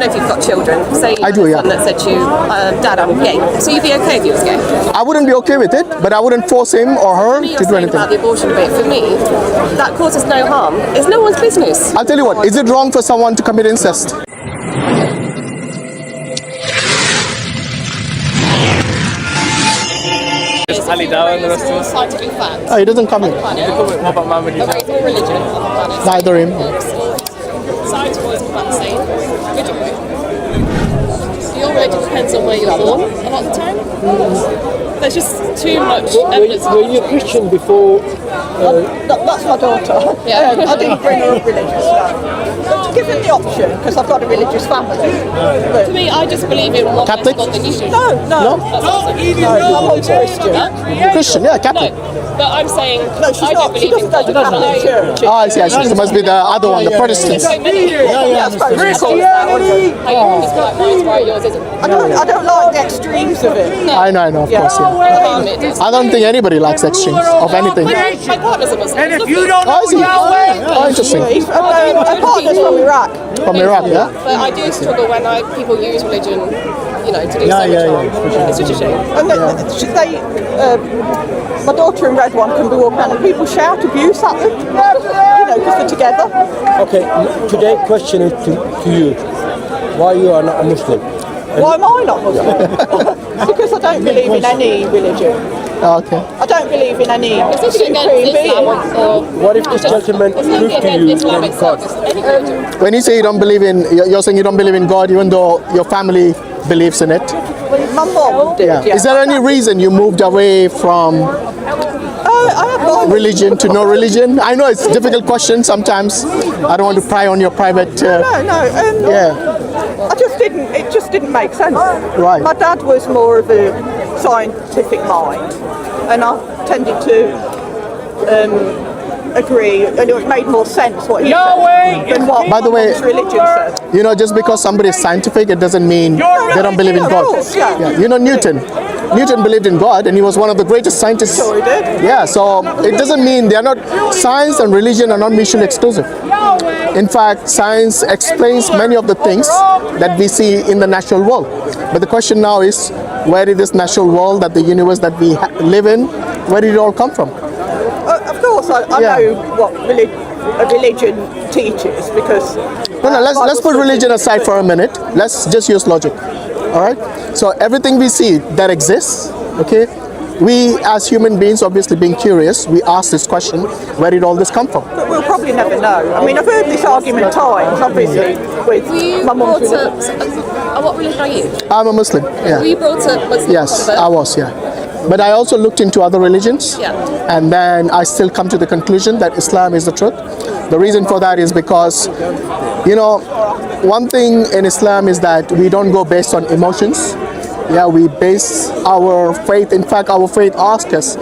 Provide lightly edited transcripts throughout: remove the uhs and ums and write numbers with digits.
know if you've got children. Say I do, yeah. Son that said to you, Dad, I'm gay. So you'd be okay if he was gay? I wouldn't be okay with it, but I wouldn't force him or her to do anything. About the abortion debate, for me, that causes no harm. It's no one's business. I'll tell you what, is it wrong for someone to commit incest? Is Ali Dawa and the rest of us? Scientific facts. Oh, he doesn't come in. What about Muhammad? Religion. Neither him. Science was about the same. Religion. Your religion depends on where you're born a lot of the time. There's just too much evidence. Were you a Christian before? That's my daughter. Yeah. I didn't bring her up religious, no. But given the option, because I've got a religious family. To me, I just believe in what Catholic? God than you do. No. I'm not Christian. Christian, yeah, Catholic. No, but I'm saying No, she's I not. don't She believe in doesn't go to God. Catholic church. Oh, I see. It must be the other one, the Protestants. So many. Yeah, I suppose it's called that, wouldn't it? Yours is quite right, right, yours isn't. I don't like the extremes of it. I know, of course, yeah. Harm it is. I don't think anybody likes extremes of anything. My partner's a Muslim. And if you don't Oh, know is he? Oh, interesting. Her partner's from Iraq. From Iraq, yeah? But I do struggle when people use religion, to do so much harm. It's such a shame. And my daughter in red one can be walking around and people shout abuse at them, because they're together. Okay, today's question is to you. Why you are not a Muslim? Why am I not Muslim? Because I don't believe in any religion. Okay. I don't believe in any It's not supreme against being. Islam or What if this gentleman it's not proved to against you Islam from itself. God? It's any religion. When you say you don't believe in, you're saying you don't believe in God even though your family believes in it? My mum did, yeah. Is there any reason you moved away from I have got religion to no religion? I know it's a difficult question sometimes. I don't want to pry on your private... It just didn't make sense. Right. My dad was more of a scientific mind, and I tended to agree, and it made more sense what he said than what By the way, my mum's religion said. just because somebody is scientific, it doesn't mean they don't believe in Of God. course, yeah. Newton. Newton believed in God and he was one of the greatest scientists. Sure he did. Yeah, so it doesn't mean they are not, science and religion are not mutually exclusive. In fact, science explains many of the things that we see in the natural world. But the question now is, where did this natural world, that the universe that we live in, where did it all come from? Of course, I know what a religion teaches, because... No, let's put religion aside for a minute. Let's just use logic. All right? So everything we see that exists, okay, we as human beings, obviously being curious, we ask this question, where did all this come from? But we'll probably never know. I mean, I've heard this argument times, obviously, with my mum's religion. What religion are you? I'm a Muslim, yeah. Were you brought up Muslim? Yes, I was, yeah. But I also looked into other religions, and then I still come to the conclusion that Islam is the truth. The reason for that is because, one thing in Islam is that we don't go based on emotions. Yeah, we base our faith. In fact, our faith asks us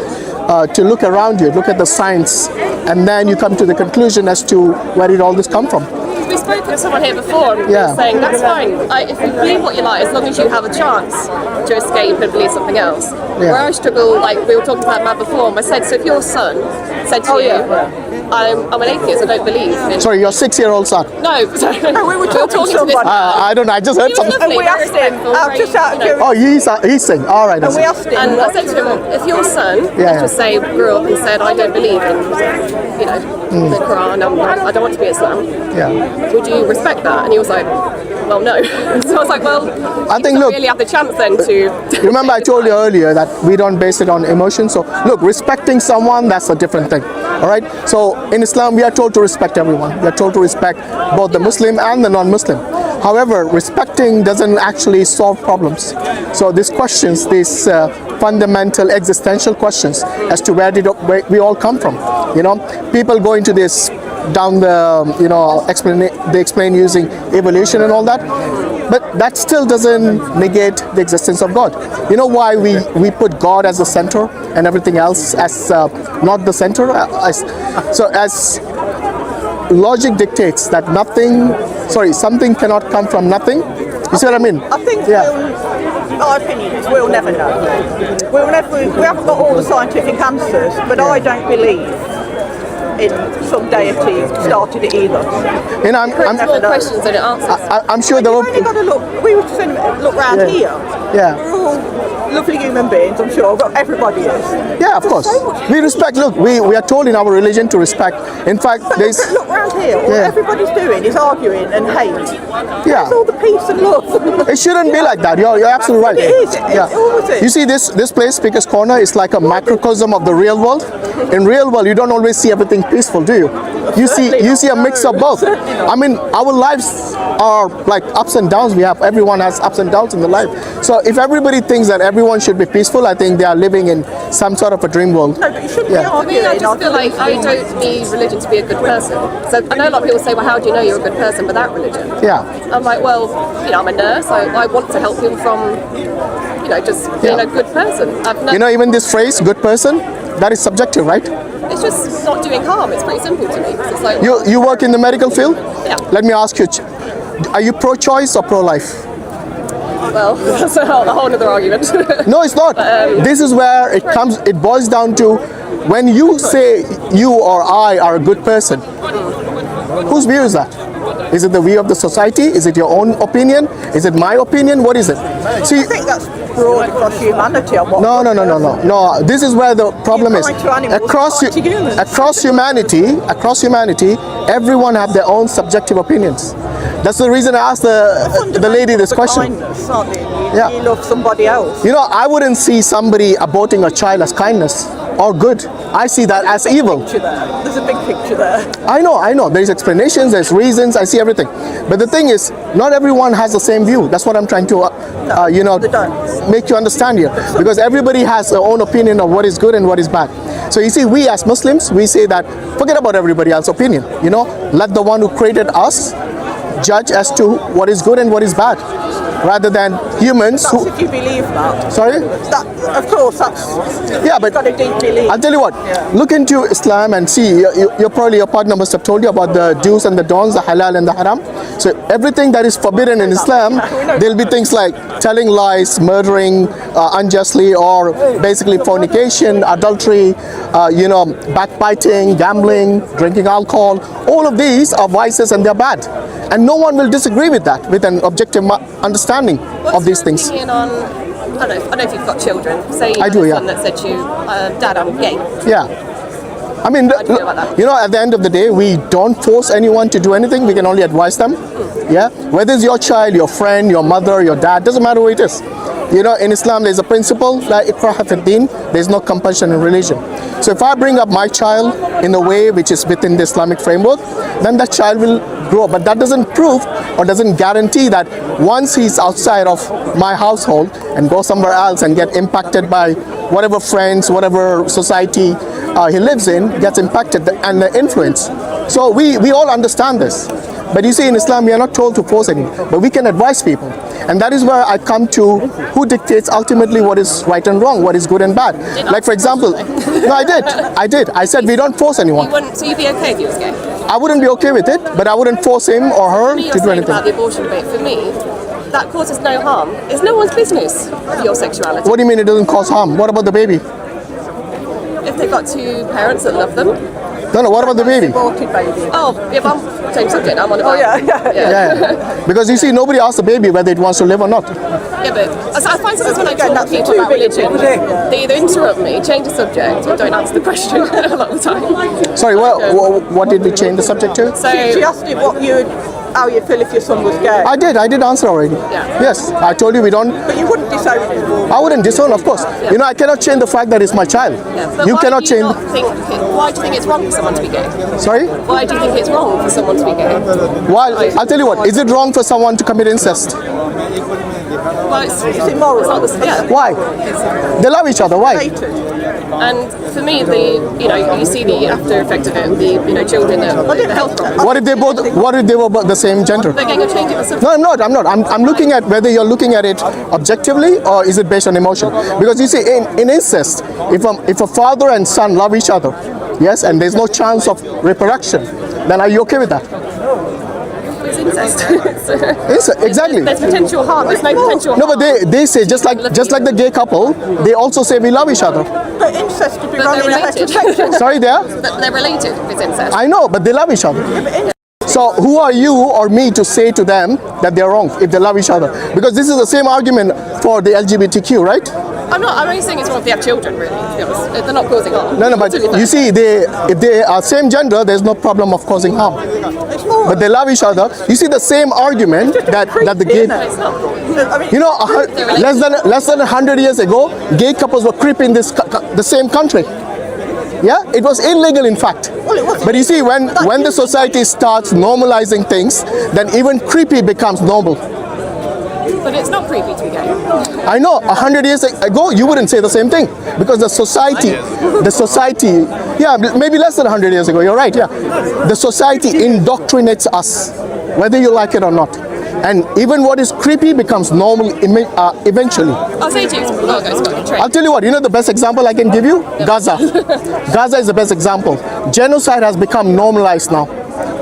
to look around you, look at the science, and then you come to the conclusion as to where did all this come from. We spoke to someone here before and we were saying that's fine. If you believe what you like, as long as you have a chance to escape and believe something else. Where I struggle, like we were talking to that man before, and I said, so if your son said to you, I'm an atheist, I don't believe in... Sorry, your 6-year-old son? No, we were talking to this man. I don't know, I just heard something. And we asked him, just out of curiosity. Oh, he's saying, all right. And we asked him. And I said to him, if your son, let's just say, grew up and said, I don't believe in, the Quran, I don't want to be Islam, would you respect that? And he was like, well, no. So I was like, well, I think, look, really have the chance then to... Remember I told you earlier that we don't base it on emotion. So look, respecting someone, that's a different thing. All right? So in Islam, we are told to respect everyone. We are told to respect both the Muslim and the non-Muslim. However, respecting doesn't actually solve problems. So these questions, these fundamental existential questions as to where we all come from. People go into this down the, they explain using evolution and all that. But that still doesn't negate the existence of God. You know why we put God as the center and everything else as not the center? As logic dictates that something cannot come from nothing. You see what I mean? I think my opinion is we'll never know. We haven't got all the scientific answers, but I don't believe in some deity started it either. You know, It's more questions than it answers. I'm sure there You've were. only got to look. We were just saying, look round here. Yeah. We're all lovely human beings, I'm sure, but everybody is. Yeah, of course. We respect. Look, we are told in our religion to respect. In fact, But there's. look round here. All everybody's doing is arguing and hate. Yeah. It's all the peace and love. It shouldn't be like that. You're absolutely right. It is. It always is. You see, this place, Speaker's Corner, is like a microcosm of the real world. In real world, you don't always see everything peaceful, do you? You see a mix of both. I mean, our lives are like ups and downs. Everyone has ups and downs in the life. So if everybody thinks that everyone should be peaceful, I think they are living in some sort of a dream world. No, but you shouldn't be Yeah. For me, I arguing. just feel like I don't need religion to be a good person. So I know a lot of people say, well, how do you know you're a good person without religion? Yeah. I'm like, well, I'm a nurse. I want to help people from, just being a good person. Even this phrase, good person, that is subjective, right? It's just not doing harm. It's pretty simple to me. It's like, You work in the medical field? Yeah. Let me ask you, are you pro-choice or pro-life? well, that's a whole other argument. No, it's not. This is where it boils down to when you say you or I are a good person, whose view is that? Is it the view of the society? Is it your own opinion? Is it my opinion? What is it? See, I think that's broad across humanity. No. This is where the problem is. You're kind to animals, Across kind to humans. across humanity, everyone have their own subjective opinions. That's the reason I asked the lady this question. Kindness, aren't you? Yeah. You love somebody else. I wouldn't see somebody aborting a child as kindness or good. I see that as evil. There's a big picture there. I know. There's explanations, there's reasons, I see everything. But the thing is, not everyone has the same view. That's what I'm trying to, they don't. make you understand here. Because everybody has their own opinion of what is good and what is bad. So you see, we as Muslims, we say that, forget about everybody else's opinion. Let the one who created us judge as to what is good and what is bad. Rather than humans That's who... if you believe that. Sorry? That, of course, that's... Yeah, but got a deep belief. I'll tell you what, look into Islam and see, your partner must have told you about the do's and the don'ts, the halal and the haram. So everything that is forbidden in Islam, there'll be things like telling lies, murdering unjustly, or basically fornication, adultery, backbiting, gambling, drinking alcohol. All of these are vices and they're bad. And no one will disagree with that, with an objective understanding of these things. Opinion on, I don't know if you've got children. Say you I had do, a yeah. son that said to you, Dad, I'm gay. Yeah. I mean, How do you feel about that? at the end of the day, we don't force anyone to do anything. We can only advise them. Yeah. Whether it's your child, your friend, your mother, your dad, doesn't matter who it is. In Islam, there's a principle, la ikraha fi din, there's no compulsion in religion. So if I bring up my child in a way which is within the Islamic framework, then that child will grow. But that doesn't prove or doesn't guarantee that once he's outside of my household and go somewhere else and get impacted by whatever friends, whatever society he lives in, gets impacted and the influence. So we all understand this. But you see, in Islam, we are not told to force anyone, but we can advise people. And that is where I come to who dictates ultimately what is right and wrong, what is good and bad. Like, for example, no, I did. I said we don't force anyone. So you'd be okay if he was gay? I wouldn't be okay with it, but I wouldn't force him or her For me, to do you're saying about anything. the abortion debate. For me, that causes no harm. It's no one's business, your sexuality. What do you mean it doesn't cause harm? What about the baby? If they've got two parents that love them. No, what about the baby? Aborted baby. Oh, yeah, but I'm same subject. I'm on about. Yeah. Because you see, nobody asks the baby whether it wants to live or not. Yeah, but I find sometimes when I talk to people about religion, they either interrupt me, change the subject, or don't answer the question a lot of the time. Sorry, what did we change the subject to? So She asked you how you'd feel if your son was gay. I did answer already. Yeah. Yes, I told you we don't. But you wouldn't disown him. I wouldn't disown, of course. I cannot change the fact that it's my child. but You why cannot do you change. why do you think it's wrong for someone to be gay? Sorry? Why do you think it's wrong for someone to be gay? Well, I'll tell you what. Is it wrong for someone to commit incest? Well, it's immoral. It's not the, yeah. Why? They love each other. Why? And for me, you see the after effect of it, the children that the health problems. What if they were both the same gender? They're getting a change in the subject. No, I'm not. I'm looking at whether you're looking at it objectively or is it based on emotion. Because you see, in incest, if a father and son love each other, yes, and there's no chance of reproduction, then are you okay with that? it's incest. Exactly. There's potential harm. There's no potential No, harm. but they say just like the gay couple, they also say we love each other. But incest could be But run they're in a related. heterosexual. Sorry, there. But they're related if it's incest. I know, but they love each other. So who are you or me to say to them that they're wrong if they love each other? Because this is the same argument for the LGBTQ, right? I'm only saying it's wrong if they have children, really, to be honest. They're not causing harm. No, but you see, if they are same gender, there's no problem of causing harm. It's more. But they love each other. You see the same argument that the gay, No, it's not. I mean, you know, less than 100 years ago, gay couples were creeping the same country. Yeah, it was illegal in fact. But you see, when the society starts normalizing things, then even creepy becomes normal. But it's not creepy to be gay. I know, 100 years ago, you wouldn't say the same thing because the society, yeah, maybe less than 100 years ago, you're right, yeah. The society indoctrinates us, whether you like it or not. And even what is creepy becomes normal eventually. I'll say to you, Margo's got a trait. I'll tell you what, you know the best example I can give you? Gaza. Gaza is the best example. Genocide has become normalized now.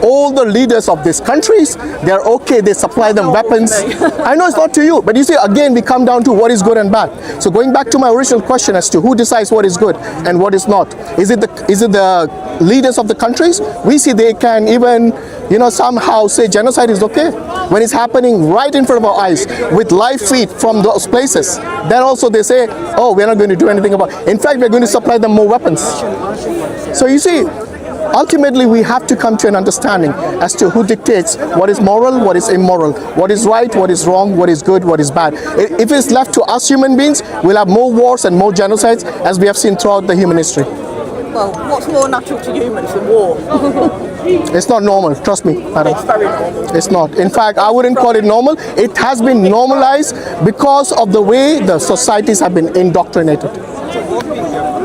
All the leaders of these countries, they're okay, they supply them weapons. I know it's not to you, but you see, again, we come down to what is good and bad. So going back to my original question as to who decides what is good and what is not, is it the leaders of the countries? We see they can even, somehow say genocide is okay when it's happening right in front of our eyes with live feed from those places. Then also they say, oh, we're not going to do anything about it. In fact, we're going to supply them more weapons. So you see, ultimately, we have to come to an understanding as to who dictates what is moral, what is immoral, what is right, what is wrong, what is good, what is bad. If it's left to us human beings, we'll have more wars and more genocides as we have seen throughout the human history. well, what's more natural to humans than war? It's not normal, trust me, madam. It's very normal. It's not. In fact, I wouldn't call it normal. It has been normalized because of the way the societies have been indoctrinated.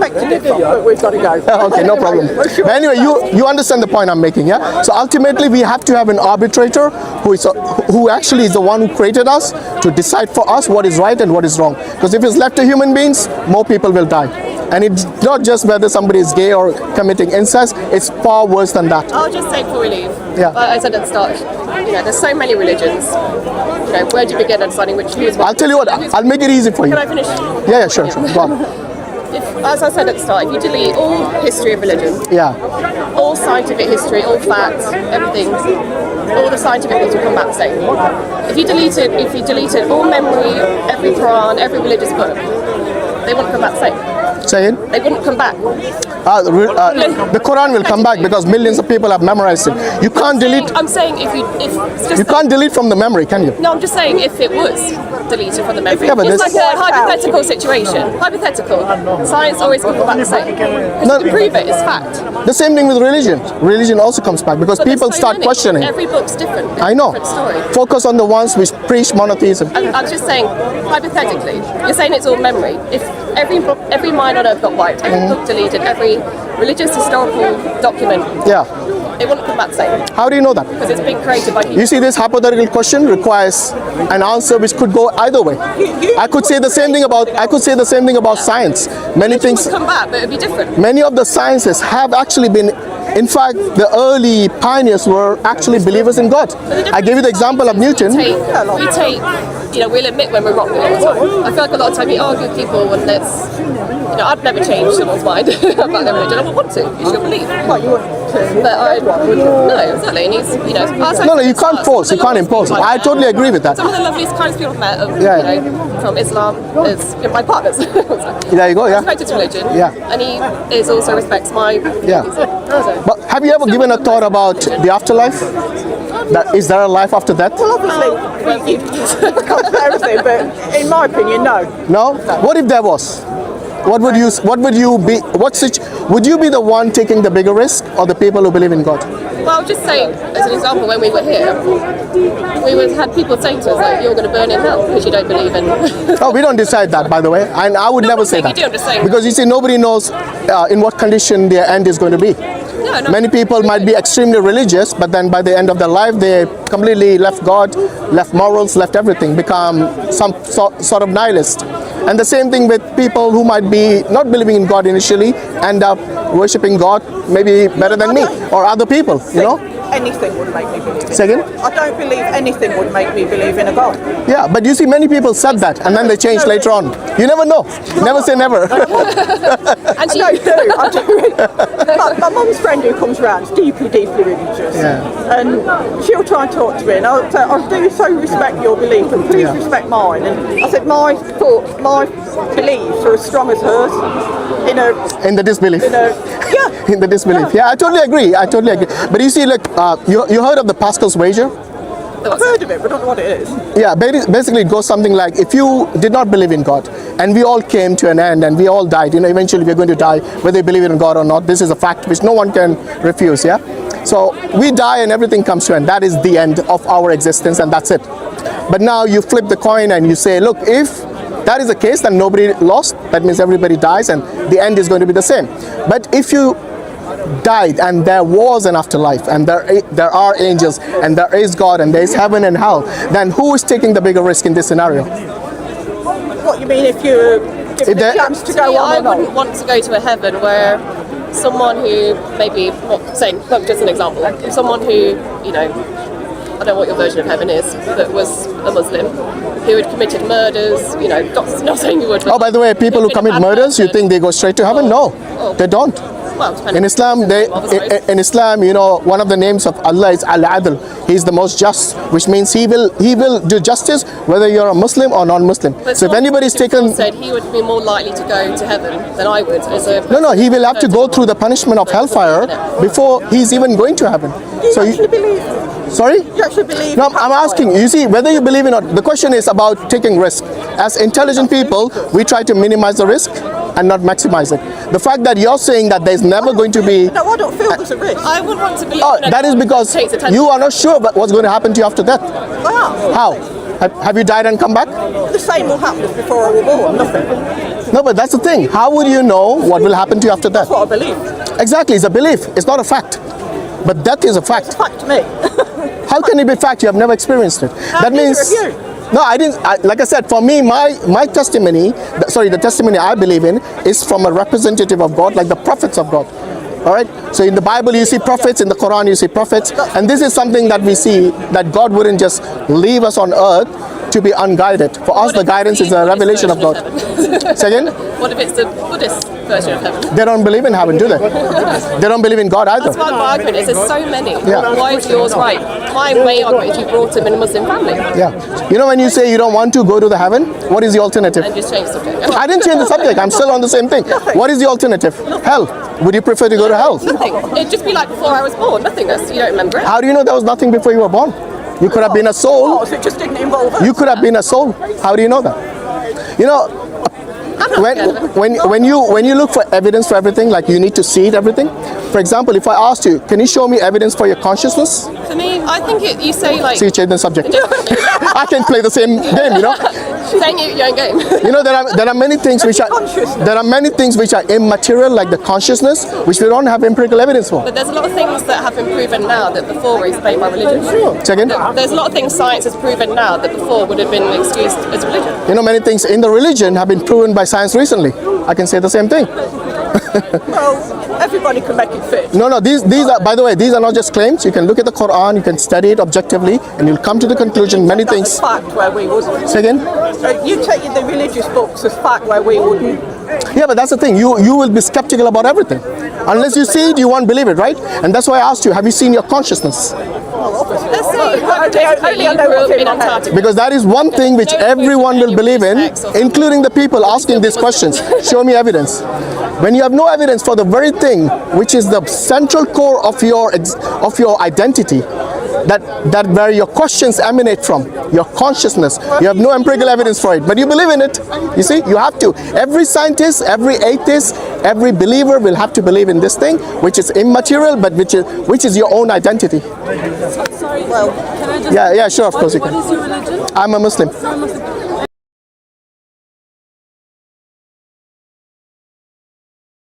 Beg to differ, but we've got to go. Okay, no problem. But anyway, you understand the point I'm making, yeah? So ultimately, we have to have an arbitrator who actually is the one who created us to decide for us what is right and what is wrong. Because if it's left to human beings, more people will die. And it's not just whether somebody is gay or committing incest, it's far worse than that. I'll just say before we leave, Yeah. I said at the start, there's so many religions. Where do you begin at deciding which who's what? I'll tell you what, I'll make it easy for you. Can I finish? Yeah, sure. Go on. As I said at the start, if you delete all history of religion, Yeah. all scientific history, all facts, everything, all the scientific things will come back the same. If you deleted all memory, every Quran, every religious book, they wouldn't come back the same. Say it. They wouldn't come back. The Quran will come back because millions of people have memorized it. You can't delete. I'm saying if it's just You can't delete from the memory, can you? No, I'm just saying if it was deleted from the memory. Yeah, but it's this- like a hypothetical situation. Hypothetical. Science always comes back the same. Because No. you can prove it, it's fact. The same thing with religion. Religion also comes back because But there's people so start many. questioning. Every book's different. It's I know. a different story. Focus on the ones which preach monotheism. I'm just saying, hypothetically, you're saying it's all memory. If every mind on earth got wiped, every book deleted, every religious historical document, Yeah. it wouldn't come back the same How do you know that? because it's been created by people. You see, this hypothetical question requires an answer which could go either way. I could say the same thing about science. Many It things, would come back, but it'd be different. many of the sciences have actually been. In fact, the early pioneers were actually believers in God. I gave you the example of Newton. We'll admit when we're wrong all the time. I feel like a lot of time we argue with people and I'd never change someone's mind about their religion. I would want to. You should believe. Well, you wouldn't. No, exactly. And No, you can't force, you can't impose. I totally agree with that. Some of the loveliest, kindest people I've met are, Yeah. from Islam is my partners. There you go, yeah. Respects his religion. Yeah. And he also respects my. Yeah. But have you ever given a thought about the afterlife? Is there a life after death? Well, obviously, you can't say everything, but in my opinion, no. No? What if there was? Would you be the one taking the bigger risk or the people who believe in God? Well, I'll just say, as an example, when we were here, had people saying to us, like, you're going to burn in hell because you don't believe in... Oh, we don't decide that, by the way. And I would never say saying that. you do, I'm just saying. Because you see, nobody knows in what condition their end is going to be. No, Many people might be extremely religious, but then by the end of their life, they completely left God, left morals, left everything, become some sort of nihilist. And the same thing with people who might be not believing in God initially, end up worshipping God maybe better than me or other people, anything would make me believe in Second? God. I don't believe anything would make me believe in a God. Yeah, but you see, many people said that and then they changed later on. You never know. Never say never. And she, I do. My mum's friend who comes round is deeply, deeply religious. Yeah. And she'll try and talk to me, and I'll say, I do so respect your belief, but please respect mine. And I said, my beliefs are as strong as hers. In the disbelief. Yeah. In the disbelief. Yeah, I totally agree. I totally agree. But you see, like, you heard of the Pascal's wager? I've heard of it, but I don't know what it is. Yeah, basically it goes something like, if you did not believe in God, and we all came to an end, and we all died, you know, eventually we're going to die, whether you believe in God or not. This is a fact which no one can refuse, yeah? So we die and everything comes to an end. That is the end of our existence, and that's it. But now you flip the coin and you say, look, if that is the case, then nobody lost. That means everybody dies and the end is going to be the same. But if you died and there was an afterlife and there are angels and there is God and there is heaven and hell, then who is taking the bigger risk in this scenario? What you mean if you give the chance to go on I or not? wouldn't want to go to a heaven where someone who maybe, not just an example, someone who, you know, I don't know what your version of heaven is, but was a Muslim who had committed murders, you know, not saying you would. Oh, by the way, people who commit murders, you think they go straight to heaven? No, they don't. Well, In Islam, in Islam, you know, one of the names of Allah is Al-Adl. He's the most just, which means He will do justice whether you're a Muslim or non-Muslim. But so if anybody's taken, said he would be more likely to go to heaven than I would. As a no, he will have to go through the punishment of hellfire before he's even going to heaven. Do you actually believe? Sorry? You actually believe? No, I'm asking. You see, whether you believe in or not, the question is about taking risk. As intelligent people, we try to minimize the risk and not maximize it. The fact that you're saying that there's never going to be... No, I don't feel there's a risk. I wouldn't want to believe. Oh, that is because you are not sure about what's going to happen to you after death. Wow. How? Have you died and come back? The same will happen as before I was born. Nothing. No, but that's the thing. How would you know what will happen to you after death? That's what I believe. Exactly, it's a belief. It's not a fact. But death is a fact. It's a fact to me. How can it be fact? You have never experienced it. That means... No, I didn't. Like I said, for me, my testimony, the testimony I believe in is from a representative of God, like the prophets of God. All right. So in the Bible, you see prophets. In the Quran, you see prophets. And this is something that we see, that God wouldn't just leave us on earth to be unguided. For us, the guidance is a revelation of God. Second? What if it's the Buddhist version of heaven? They don't believe in heaven, do they? They don't believe in God either. That's my argument is there's so many. Yeah. Why is yours right? My main argument is you brought him in a Muslim family. Yeah. You know, when you say you don't want to go to the heaven, what is the alternative? And just change the subject. I didn't change the subject. I'm still on the same thing. What is the alternative? Hell. Would you prefer to go to hell? Nothing. It'd just be like before I was born. Nothingness. You don't remember it. How do you know there was nothing before you were born? You could have been a soul. Oh, so it just didn't involve us. You could have been a soul. How do you know that? You know, when you look for evidence for everything, like you need to see it, everything. For example, if I asked you, can you show me evidence for your consciousness? For me, I think you say like... So you change the subject. I can play the same game, you know. Saying your own game. You know, there are many things which are immaterial, like the consciousness, which we don't have empirical evidence for. But there's a lot of things that have been proven now that before were explained by religion. Second? There's a lot of things science has proven now that before would have been excused as religion. You know, many things in the religion have been proven by science recently. I can say the same thing. Well, everybody can make it fit. No, these are, by the way, these are not just claims. You can look at the Quran, you can study it objectively, and you'll come to the conclusion many things. Fact where we wouldn't. Say again? You take the religious books as fact where we wouldn't. Yeah, but that's the thing. You will be skeptical about everything. Unless you see it, you won't believe it, right? And that's why I asked you, have you seen your consciousness? Let's say hypothetically you grew up in Antarctica. Because that is one thing which everyone will believe in, including the people asking these questions. Show me evidence. When you have no evidence for the very thing which is the central core of your identity, that where your questions emanate from, your consciousness, you have no empirical evidence for it, but you believe in it. You see, you have to. Every scientist, every atheist, every believer will have to believe in this thing, which is immaterial, but which is your own identity. Sorry, can I just... Yeah, sure, of course you can. What is your religion? I'm a Muslim. You're a Muslim.